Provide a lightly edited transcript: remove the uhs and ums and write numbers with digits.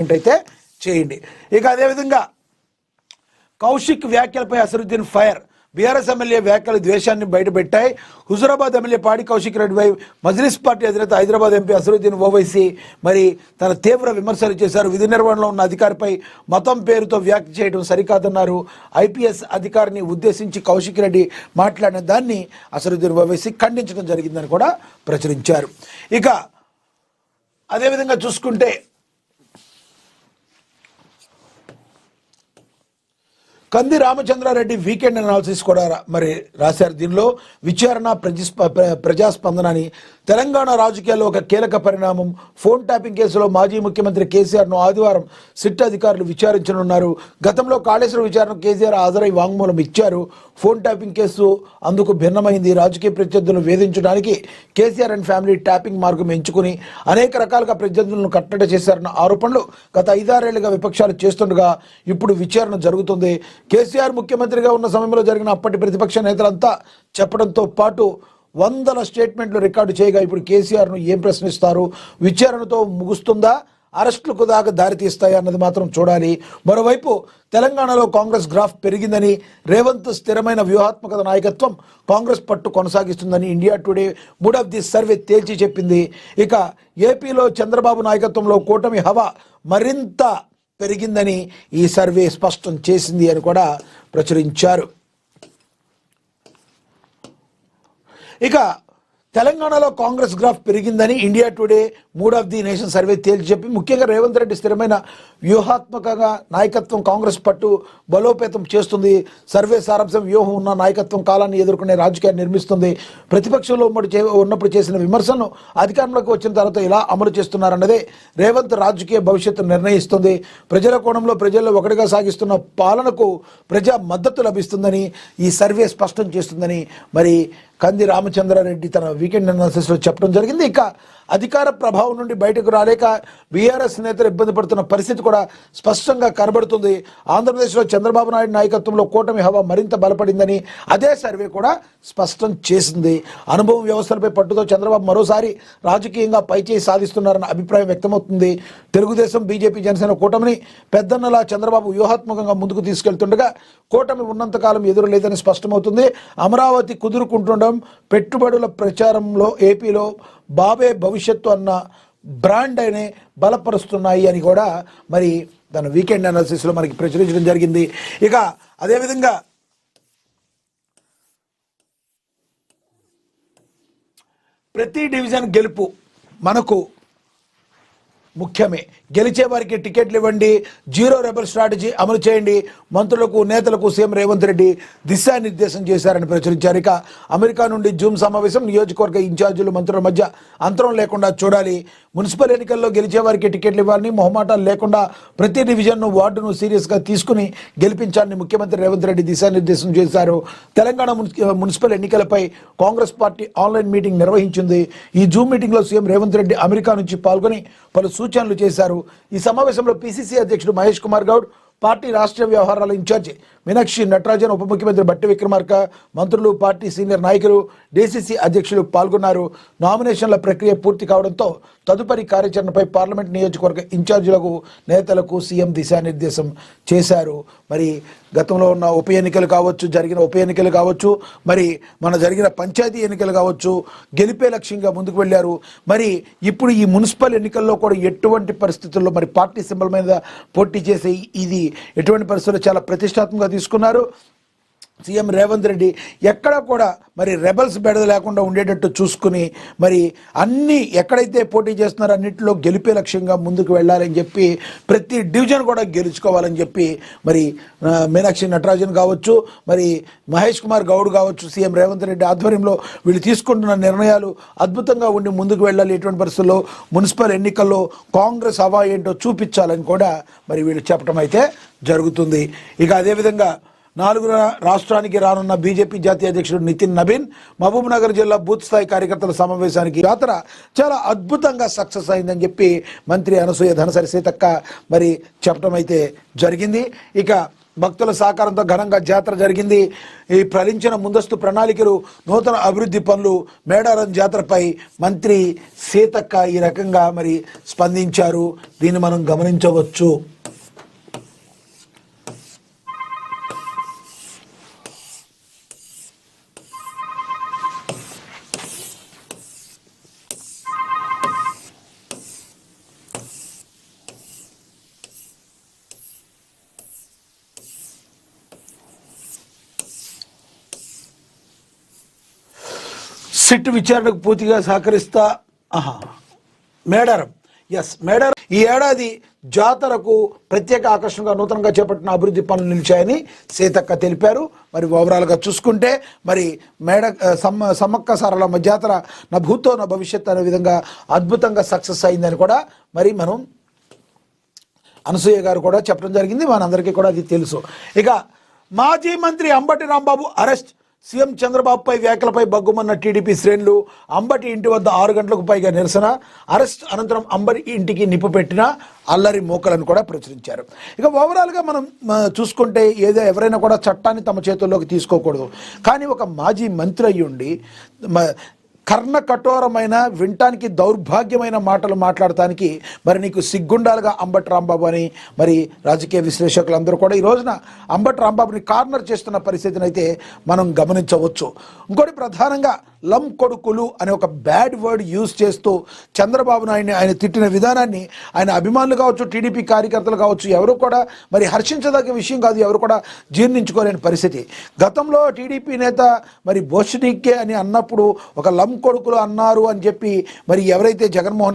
అయితే చేయండి. ఇక అదేవిధంగా కౌశిక్ వ్యాఖ్యలపై అసరుద్దీన్ ఫైర్. బీఆర్ఎస్ ఎమ్మెల్యే వ్యాఖ్యలు ద్వేషాన్ని బయటపెట్టాయి. హుజురాబాద్ ఎమ్మెల్యే పాడి కౌశిక్ రెడ్డిపై మజ్లిస్ పార్టీ అధినేత హైదరాబాద్ ఎంపీ అసరుద్దీన్ ఓవైసీ మరి తన తీవ్ర విమర్శలు చేశారు. విధి నిర్వహణలో ఉన్న అధికారిపై మతం పేరుతో వ్యాఖ్య చేయడం సరికాదన్నారు. ఐపీఎస్ అధికారిని ఉద్దేశించి కౌశిక్ రెడ్డి మాట్లాడిన దాన్ని అసరుద్దీన్ ఓవైసీ ఖండించడం జరిగిందని కూడా ప్రచురించారు. ఇక అదేవిధంగా చూసుకుంటే కంది రామచంద్రారెడ్డి వీకెండ్ అనాలిసిస్ కూడా మరి రాశారు. దీనిలో విచారణ ప్రజాస్పందన అని. తెలంగాణ రాజకీయాల్లో ఒక కీలక పరిణామం. ఫోన్ ట్యాపింగ్ కేసులో మాజీ ముఖ్యమంత్రి కేసీఆర్ను ఆదివారం సిట్ అధికారులు విచారించనున్నారు. గతంలో కాళేశ్వరం విచారణ కేసీఆర్ హాజరై వాంగ్మూలం ఇచ్చారు. ఫోన్ ట్యాపింగ్ కేసు అందుకు భిన్నమైంది. రాజకీయ ప్రత్యర్థులను వేధించడానికి కేసీఆర్ అండ్ ఫ్యామిలీ ట్యాపింగ్ మార్గం ఎంచుకుని అనేక రకాలుగా ప్రత్యర్థులను కట్టడి చేశారన్న ఆరోపణలు గత 5-6 ఏళ్లుగా విపక్షాలు చేస్తుండగా ఇప్పుడు విచారణ జరుగుతుంది. కేసీఆర్ ముఖ్యమంత్రిగా ఉన్న సమయంలో జరిగిన అప్పటి ప్రతిపక్ష నేతలంతా చెప్పడంతో పాటు వందల స్టేట్మెంట్లు రికార్డు చేయగా ఇప్పుడు కేసీఆర్ను ఏం ప్రశ్నిస్తారు? విచారణతో ముగుస్తుందా, అరెస్టులకు దాకా దారితీస్తాయా అన్నది మాత్రం చూడాలి. మరోవైపు తెలంగాణలో కాంగ్రెస్ గ్రాఫ్ పెరిగిందని, రేవంత్ స్థిరమైన వ్యూహాత్మక నాయకత్వం కాంగ్రెస్ పట్టు కొనసాగిస్తుందని India Today mood of the survey తేల్చి చెప్పింది. ఇక ఏపీలో చంద్రబాబు నాయకత్వంలో కూటమి హవా మరింత పెరిగిందని ఈ సర్వే స్పష్టం చేసింది అని కూడా ప్రచురించారు. ఇక తెలంగాణలో కాంగ్రెస్ గ్రాఫ్ పెరిగిందని India Today mood of the nation survey తేల్చి చెప్పి ముఖ్యంగా రేవంత్ రెడ్డి స్థిరమైన వ్యూహాత్మకంగా నాయకత్వం కాంగ్రెస్ పట్టు బలోపేతం చేస్తుంది. సర్వే సారాంశం వ్యూహం ఉన్న నాయకత్వం కాలాన్ని ఎదుర్కొనే రాజకీయాన్ని నిర్మిస్తుంది. ప్రతిపక్షంలో ఉన్నప్పుడు చేసిన విమర్శలను అధికారంలోకి వచ్చిన తర్వాత ఇలా అమలు చేస్తున్నారన్నదే రేవంత్ రాజకీయ భవిష్యత్తు నిర్ణయిస్తుంది. ప్రజల కోణంలో ప్రజల్లో ఒకటిగా సాగిస్తున్న పాలనకు ప్రజా మద్దతు లభిస్తుందని ఈ సర్వే స్పష్టం చేస్తుందని మరి కంది రామచంద్రారెడ్డి తన వీకెండ్ అనాలిసిస్లో చెప్పడం జరిగింది. ఇక అధికార ప్రభావం నుండి బయటకు రాలేక బీఆర్ఎస్ నేతలు ఇబ్బంది పడుతున్న పరిస్థితి కూడా స్పష్టంగా కనబడుతుంది. ఆంధ్రప్రదేశ్లో చంద్రబాబు నాయుడు నాయకత్వంలో కూటమి హవా మరింత బలపడిందని అదే సర్వే కూడా స్పష్టం చేసింది. అనుభవం వ్యవస్థలపై పట్టుతో చంద్రబాబు మరోసారి రాజకీయంగా పైచేయి సాధిస్తున్నారన్న అభిప్రాయం వ్యక్తమవుతుంది. తెలుగుదేశం, బీజేపీ, జనసేన కూటమిని పెద్దన్నలా చంద్రబాబు వ్యూహాత్మకంగా ముందుకు తీసుకెళ్తుండగా కూటమి ఉన్నంతకాలం ఎదురు లేదని స్పష్టమవుతుంది. అమరావతి కుదురుకుంటుండడం, పెట్టుబడుల ప్రచారంలో ఏపీలో బాబే భవిష్యత్తు అన్న బ్రాండ్ అనే బలపరుస్తున్నాయి అని కూడా మరి తన వీకెండ్ అనాలిసిస్లో మనకి ప్రచురించడం జరిగింది. ఇక అదేవిధంగా ప్రతి డివిజన్ గెలుపు మనకు ముఖ్యమే. గెలిచే వారికి టికెట్లు ఇవ్వండి, జీరో రెబల్ స్ట్రాటజీ అమలు చేయండి. మంత్రులకు, నేతలకు సీఎం రేవంత్ రెడ్డి దిశానిర్దేశం చేశారని ప్రచురించారు. ఇక అమెరికా నుండి జూమ్ సమావేశం, నియోజకవర్గ ఇన్ఛార్జీలు మంత్రుల మధ్య అంతరం లేకుండా చూడాలి. మున్సిపల్ ఎన్నికల్లో గెలిచే వారికి టికెట్లు ఇవ్వాలని, మొహమాటాలు లేకుండా ప్రతి డివిజన్ను, వార్డును సీరియస్గా తీసుకుని గెలిపించాలని ముఖ్యమంత్రి రేవంత్ రెడ్డి దిశానిర్దేశం చేశారు. తెలంగాణ మున్సిపల్ ఎన్నికలపై కాంగ్రెస్ పార్టీ ఆన్లైన్ మీటింగ్ నిర్వహించింది. ఈ జూమ్ మీటింగ్లో సీఎం రేవంత్ రెడ్డి అమెరికా నుంచి పాల్గొని పలు సూచనలు చేశారు. ఈ సమావేశంలో పిసిసి అధ్యక్షుడు మహేష్ కుమార్ గౌడ్, పార్టీ రాష్ట్రీయ వ్యవహారాల ఇన్ఛార్జి మీనాక్షి నటరాజన్, ఉప ముఖ్యమంత్రి బట్టి విక్రమార్క, మంత్రులు, పార్టీ సీనియర్ నాయకులు, డీసీసీ అధ్యక్షులు పాల్గొన్నారు. నామినేషన్ల ప్రక్రియ పూర్తి కావడంతో తదుపరి కార్యాచరణపై పార్లమెంట్ నియోజకవర్గ ఇన్ఛార్జీలకు, నేతలకు సీఎం దిశానిర్దేశం చేశారు. మరి గతంలో ఉన్న ఉప ఎన్నికలు కావచ్చు, జరిగిన ఉప ఎన్నికలు కావచ్చు, మరి మన జరిగిన పంచాయతీ ఎన్నికలు కావచ్చు, గెలిపే లక్ష్యంగా ముందుకు వెళ్ళారు. మరి ఇప్పుడు ఈ మున్సిపల్ ఎన్నికల్లో కూడా ఎటువంటి పరిస్థితుల్లో మరి పార్టీ సింబల్ మీద పోటీ చేసే ఇది ఎటువంటి పరిస్థితుల్లో చాలా ప్రతిష్టాత్మకంగా తీసుకున్నారు. సీఎం రేవంత్ రెడ్డి ఎక్కడ కూడా మరి రెబల్స్ బెడద లేకుండా ఉండేటట్టు చూసుకుని మరి అన్నీ ఎక్కడైతే పోటీ చేస్తున్నారో అన్నింటిలో గెలిపే లక్ష్యంగా ముందుకు వెళ్ళాలని చెప్పి ప్రతి డివిజన్ కూడా గెలుచుకోవాలని చెప్పి మరి మీనాక్షి నటరాజన్ కావచ్చు, మరి మహేష్ కుమార్ గౌడ్ కావచ్చు, సీఎం రేవంత్ రెడ్డి ఆధ్వర్యంలో వీళ్ళు తీసుకుంటున్న నిర్ణయాలు అద్భుతంగా ఉండి ముందుకు వెళ్ళాలి. ఎటువంటి పరిస్థితుల్లో మున్సిపల్ ఎన్నికల్లో కాంగ్రెస్ హవా ఏంటో చూపించాలని కూడా మరి వీళ్ళు చెప్పడం అయితే జరుగుతుంది. ఇక అదేవిధంగా 4 రాష్ట్రానికి రానున్న బీజేపీ జాతీయ అధ్యక్షుడు నితిన్ నబీన్ మహబూబ్ నగర్ జిల్లా బూత్ స్థాయి కార్యకర్తల సమావేశానికి యాత్ర చాలా అద్భుతంగా సక్సెస్ అయిందని చెప్పి మంత్రి అనసూయ ధనసరి సీతక్క మరి చెప్పడం అయితే జరిగింది. ఇక భక్తుల సహకారంతో ఘనంగా జాతర జరిగింది. ఈ ఫలించిన ముందస్తు ప్రణాళికలు, నూతన అభివృద్ధి పనులు, మేడారం జాతరపై మంత్రి సీతక్క ఈ రకంగా మరి స్పందించారు. దీన్ని మనం గమనించవచ్చు. సిట్ విచారణకు పూర్తిగా సహకరిస్తా. మేడారం, మేడారం ఈ ఏడాది జాతరకు ప్రత్యేక ఆకర్షణగా నూతనంగా చేపట్టిన అభివృద్ధి పనులు నిలిచాయని సీతక్క తెలిపారు. మరి ఓవరాల్గా చూసుకుంటే మరి సమ్మక్క సారలమ్మ జాతర నా భూతో నా భవిష్యత్ అనే విధంగా అద్భుతంగా సక్సెస్ అయిందని కూడా మరి మనం అనసూయ గారు కూడా చెప్పడం జరిగింది. మనందరికీ కూడా అది తెలుసు. ఇక మాజీ మంత్రి అంబటి రాంబాబు అరెస్ట్. సీఎం చంద్రబాబుపై వ్యాఖ్యలపై బగ్గుమన్న టీడీపీ శ్రేణులు. అంబటి ఇంటి వద్ద 6 గంటలకు పైగా నిరసన. అరెస్ట్ అనంతరం అంబటి ఇంటికి నిప్పు పెట్టిన అల్లరి మోకలను కూడా ప్రచురించారు. ఇక ఓవరాల్గా మనం చూసుకుంటే ఎవరైనా కూడా చట్టాన్ని తమ చేతుల్లోకి తీసుకోకూడదు. కానీ ఒక మాజీ మంత్రి అయ్యుండి కర్ణ కఠోరమైన, వినటానికి దౌర్భాగ్యమైన మాటలు మాట్లాడటానికి మరి నీకు సిగ్గుండాలుగా అంబటి రాంబాబు అని మరి రాజకీయ విశ్లేషకులందరూ కూడా ఈ రోజున అంబటి రాంబాబుని కార్నర్ చేస్తున్న పరిస్థితిని అయితే మనం గమనించవచ్చు. ఇంకోటి ప్రధానంగా లం కొడుకులు అనే ఒక బ్యాడ్ వర్డ్ యూజ్ చేస్తూ చంద్రబాబు నాయుడిని ఆయన తిట్టిన విధానాన్ని ఆయన అభిమానులు కావచ్చు, టీడీపీ కార్యకర్తలు కావచ్చు, ఎవరు కూడా మరి హర్షించదగ్గ విషయం కాదు. ఎవరు కూడా జీర్ణించుకోలేని పరిస్థితి. గతంలో టీడీపీ నేత మరి బోషనీకే అని అన్నప్పుడు ఒక లం కొడుకులు అన్నారు అని చెప్పి మరి ఎవరైతే జగన్మోహన్